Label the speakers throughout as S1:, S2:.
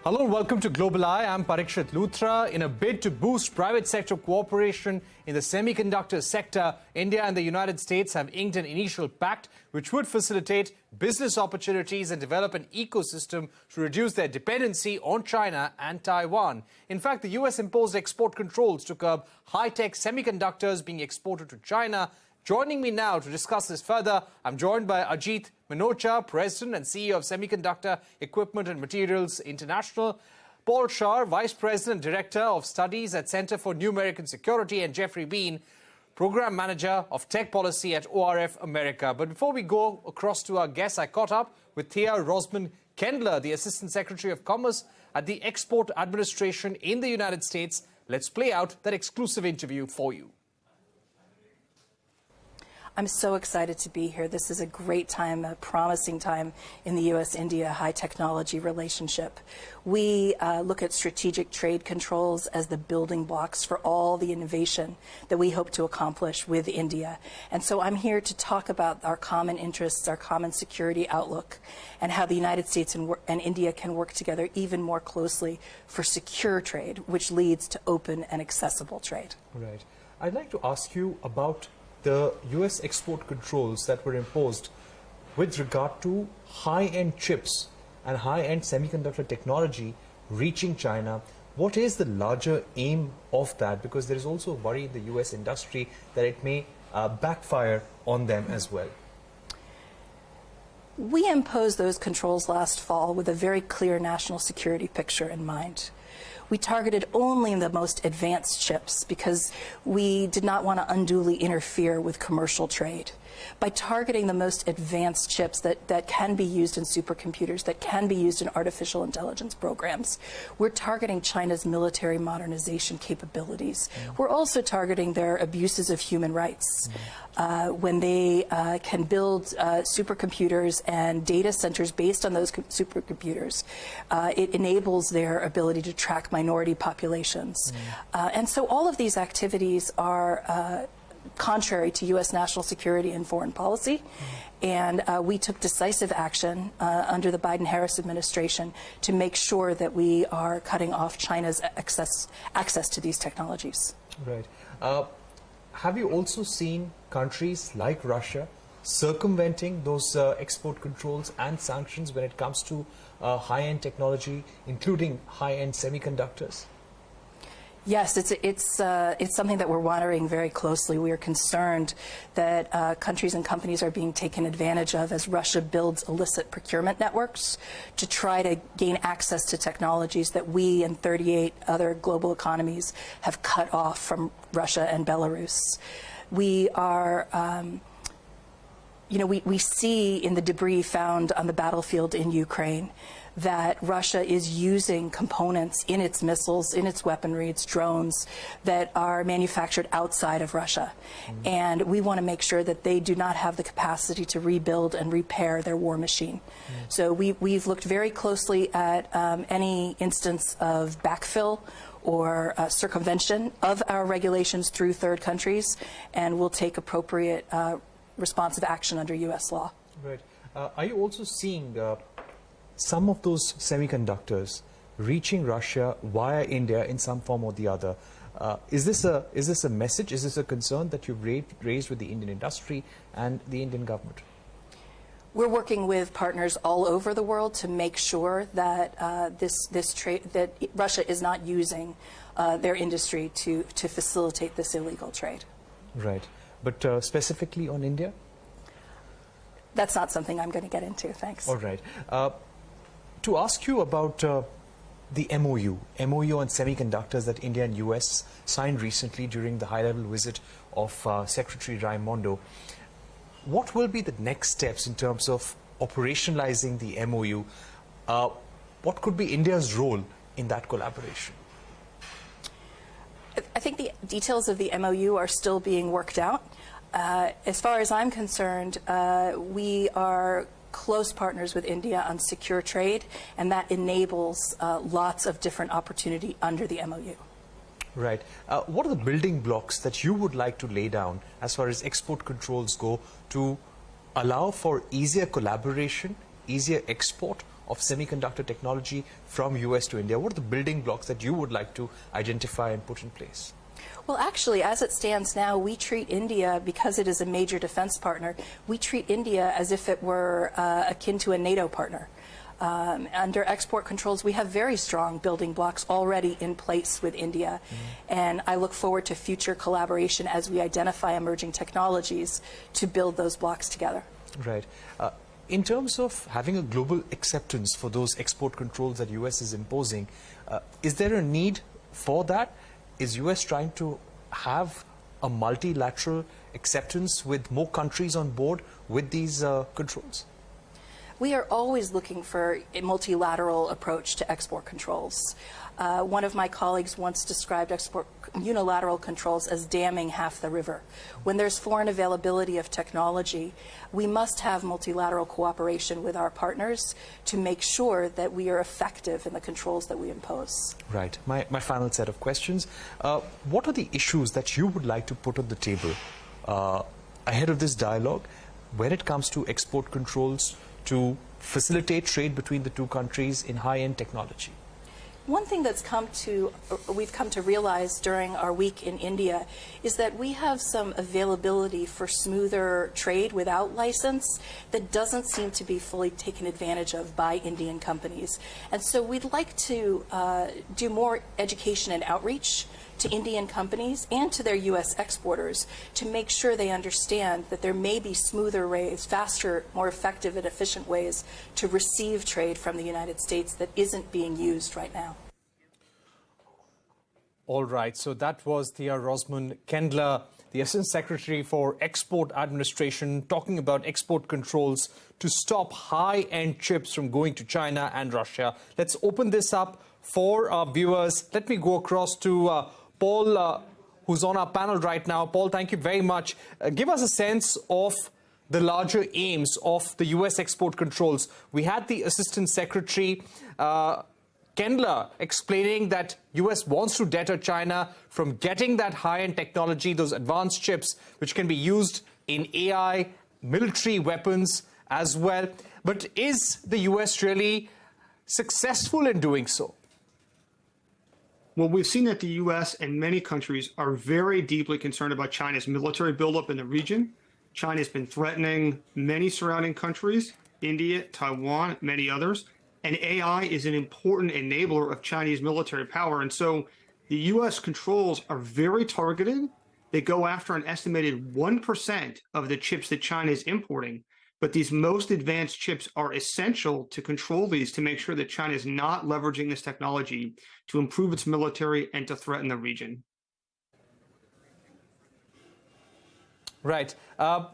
S1: Hello and welcome to Global Eye. I'm Parikshit Luthra. In a bid to boost private sector cooperation in the semiconductor sector, India and the United States have inked an initial pact which would facilitate business opportunities and develop an ecosystem to reduce their dependency on China and Taiwan. In fact, the U.S. imposed export controls to curb high-tech semiconductors being exported to China. Joining me now to discuss this further, I'm joined by Ajit, Manocha, President and CEO of Semiconductor Equipment and Materials International, Paul Scharre, Vice President, Director of Studies at Center for New American Security, and Jeffrey Bean, Program Manager of Tech Policy at ORF America. But before we go across to our guests, I caught up with Thea Rosman-Kendler, the Assistant Secretary of Commerce at the Export Administration in the United States. Let's play out that exclusive interview for you.
S2: I'm so excited to be here. This is a great time, a promising time in the U.S.-India high technology relationship. We look at strategic trade controls as the building blocks for all the innovation that we hope to accomplish with India. And so I'm here to talk about our common interests, our common security outlook, and how the United States and India can work together even more closely for secure trade, which leads to open and accessible trade.
S1: Right. I'd like to ask you about the U.S. export controls that were imposed with regard to high-end chips and high-end semiconductor technology reaching China. What is the larger aim of that? Because there is also a worry in the U.S. industry that it may backfire on them as well.
S2: We imposed those controls last fall with a very clear national security picture in mind. We targeted only the most advanced chips because we did not want to unduly interfere with commercial trade. By targeting the most advanced chips that can be used in supercomputers, that can be used in artificial intelligence programs, we're targeting China's military modernization capabilities. We're also targeting their abuses of human rights. When they can build supercomputers and data centers based on those supercomputers, it enables their ability to track minority populations. And so all of these activities are contrary to U.S. national security and foreign policy, and we took decisive action under the Biden-Harris administration to make sure that we are cutting off China's access to these technologies.
S1: Right. Have you also seen countries like Russia circumventing those export controls and sanctions when it comes to high-end technology, including high-end semiconductors?
S2: Yes, it's something that we're monitoring very closely. We are concerned that countries and companies are being taken advantage of as Russia builds illicit procurement networks to try to gain access to technologies that we and 38 other global economies have cut off from Russia and Belarus. We are we see in the debris found on the battlefield in Ukraine that Russia is using components in its missiles, in its weaponry, its drones that are manufactured outside of Russia. And we want to make sure that they do not have the capacity to rebuild and repair their war machine. So we've looked very closely at any instance of backfill or circumvention of our regulations through third countries, and we'll take appropriate responsive action under U.S. law.
S1: Right. Are you also seeing some of those semiconductors reaching Russia via India in some form or the other? Is this a message? Is this a concern that you've raised with the Indian industry and the Indian government?
S2: We're working with partners all over the world to make sure that that Russia is not using their industry to facilitate this illegal trade. Right.
S1: But specifically on India?
S2: That's not something I'm going to get into. Thanks.
S1: All right. To ask you about the MOU on semiconductors that India and U.S. signed recently during the high-level visit of Secretary Raimondo, what will be the next steps in terms of operationalizing the MOU? What could be India's role in that collaboration?
S2: I think the details of the MOU are still being worked out. As far as I'm concerned, we are close partners with India on secure trade, and that enables lots of different opportunity under the MOU.
S1: Right. What are the building blocks that you would like to lay down as far as export controls go to allow for easier collaboration, easier export of semiconductor technology from US to India? What are the building blocks that you would like to identify and put in place?
S2: Well, actually, as it stands now, we treat India, because it is a major defense partner, we treat India as if it were akin to a NATO partner. Under export controls, we have very strong building blocks already in place with India. And I look forward to future collaboration as we identify emerging technologies to build those blocks together.
S1: Right. In terms of having a global acceptance for those export controls that US is imposing, is there a need for that? Is US trying to have a multilateral acceptance with more countries on board with these controls?
S2: We are always looking for a multilateral approach to export controls. One of my colleagues once described export unilateral controls as damming half the river. When there's foreign availability of technology, we must have multilateral cooperation with our partners to make sure that we are effective in the controls that we impose.
S1: Right. My final set of questions. What are the issues that you would like to put on the table ahead of this dialogue when it comes to export controls to facilitate trade between the two countries in high-end technology?
S2: One thing that's we've come to realize during our week in India is that we have some availability for smoother trade without license that doesn't seem to be fully taken advantage of by Indian companies. And so we'd like to do more education and outreach to Indian companies and to their U.S. exporters to make sure they understand that there may be smoother ways, faster, more effective and efficient ways to receive trade from the United States that isn't being used right now.
S1: All right, so that was Thea Rosamund Kendler, the Assistant Secretary for Export Administration, talking about export controls to stop high-end chips from going to China and Russia. Let's open this up for our viewers. Let me go across to Paul, who's on our panel right now. Paul, thank you very much. Give us a sense of the larger aims of the U.S. export controls. We had the Assistant Secretary Kendler explaining that U.S. wants to deter China from getting that high-end technology, those advanced chips, which can be used in AI, military weapons as well. But is the U.S. really successful in doing so?
S3: Well, we've seen that the U.S. and many countries are very deeply concerned about China's military buildup in the region. China's been threatening many surrounding countries, India, Taiwan, many others. And AI is an important enabler of Chinese military power. And so the U.S. controls are very targeted. They go after an estimated 1% of the chips that China is importing. But these most advanced chips are essential to control these to make sure that China is not leveraging this technology to improve its military and to threaten the region.
S1: Right. Mr.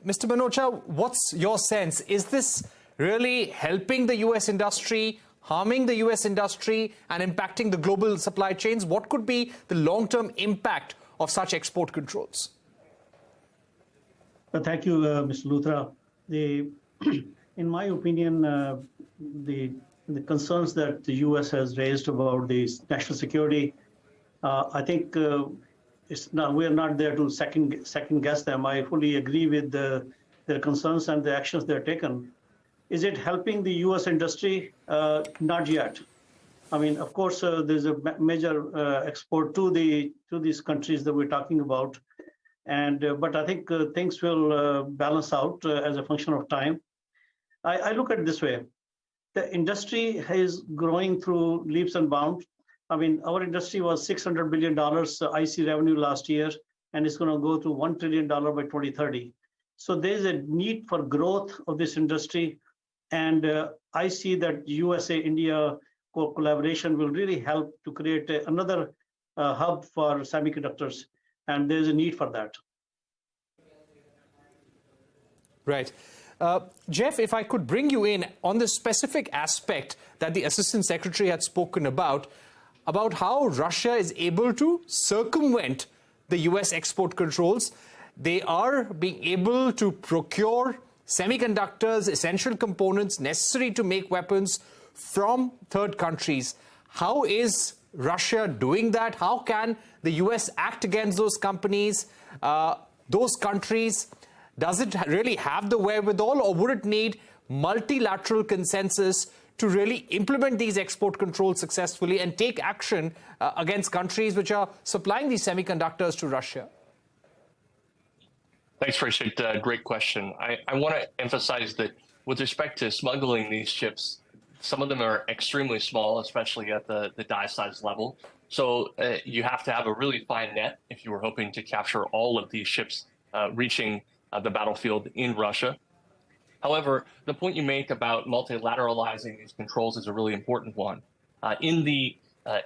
S1: Manocha, what's your sense? Is this really helping the U.S. industry, harming the U.S. industry, and impacting the global supply chains? What could be the long-term impact of such export controls?
S4: Thank you, Mr. Luthra. In my opinion, the concerns that the U.S. has raised about the national security, I think we are not there to second guess them. I fully agree with their concerns and the actions they're taken. Is it helping the U.S. industry? Not yet. I mean, of course, there's a major export to these countries that we're talking about. But I think things will balance out as a function of time. I look at it this way. The industry is growing through leaps and bounds. I mean, our industry was $600 billion IC revenue last year, and it's going to go to $1 trillion by 2030. So there's a need for growth of this industry. And I see that USA-India collaboration will really help to create another hub for semiconductors. And there's a need for that.
S1: Right. Jeff, if I could bring you in on the specific aspect that the Assistant Secretary had spoken about how Russia is able to circumvent the U.S. export controls. They are being able to procure semiconductors, essential components necessary to make weapons from third countries. How is Russia doing that? How can the U.S. act against those companies, those countries? Does it really have the wherewithal, or would it need multilateral consensus to really implement these export controls successfully and take action against countries which are supplying these semiconductors to Russia?
S5: Thanks, Parikshit. Great question. I want to emphasize that with respect to smuggling these chips, some of them are extremely small, especially at the die size level. So you have to have a really fine net if you were hoping to capture all of these ships reaching the battlefield in Russia. However, the point you make about multilateralizing these controls is a really important one. In the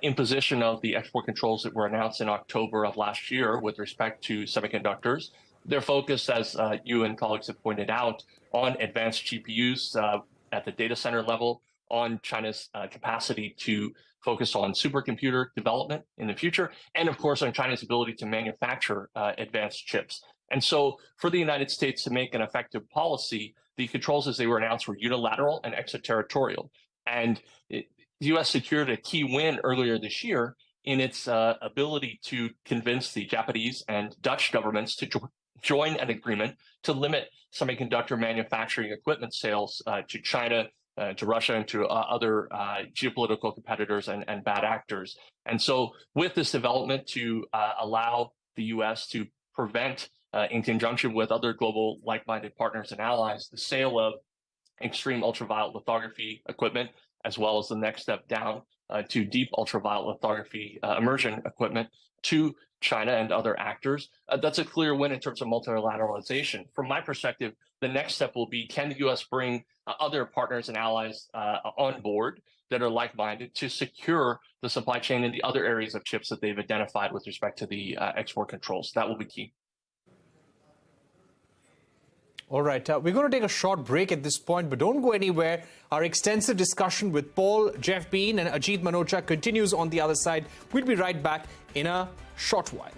S5: imposition of the export controls that were announced in October of last year with respect to semiconductors, they're focused, as you and colleagues have pointed out, on advanced GPUs at the data center level, on China's capacity to focus on supercomputer development in the future, and of course on China's ability to manufacture advanced chips. And so for the United States to make an effective policy, the controls as they were announced were unilateral and extraterritorial. And the U.S. secured a key win earlier this year in its ability to convince the Japanese and Dutch governments to join an agreement to limit semiconductor manufacturing equipment sales to China, to Russia, and to other geopolitical competitors and bad actors. And so with this development to allow the U.S. to prevent, in conjunction with other global like-minded partners and allies, the sale of extreme ultraviolet lithography equipment, as well as the next step down to deep ultraviolet lithography immersion equipment to China and other actors, that's a clear win in terms of multilateralization. From my perspective, the next step will be, can the U.S. bring other partners and allies on board that are like-minded to secure the supply chain in the other areas of chips that they've identified with respect to the export controls? That will be key.
S1: All right, we're going to take a short break at this point, but don't go anywhere. Our extensive discussion with Paul, Jeff Bean and Ajit Manocha continues on the other side. We'll be right back in a short while.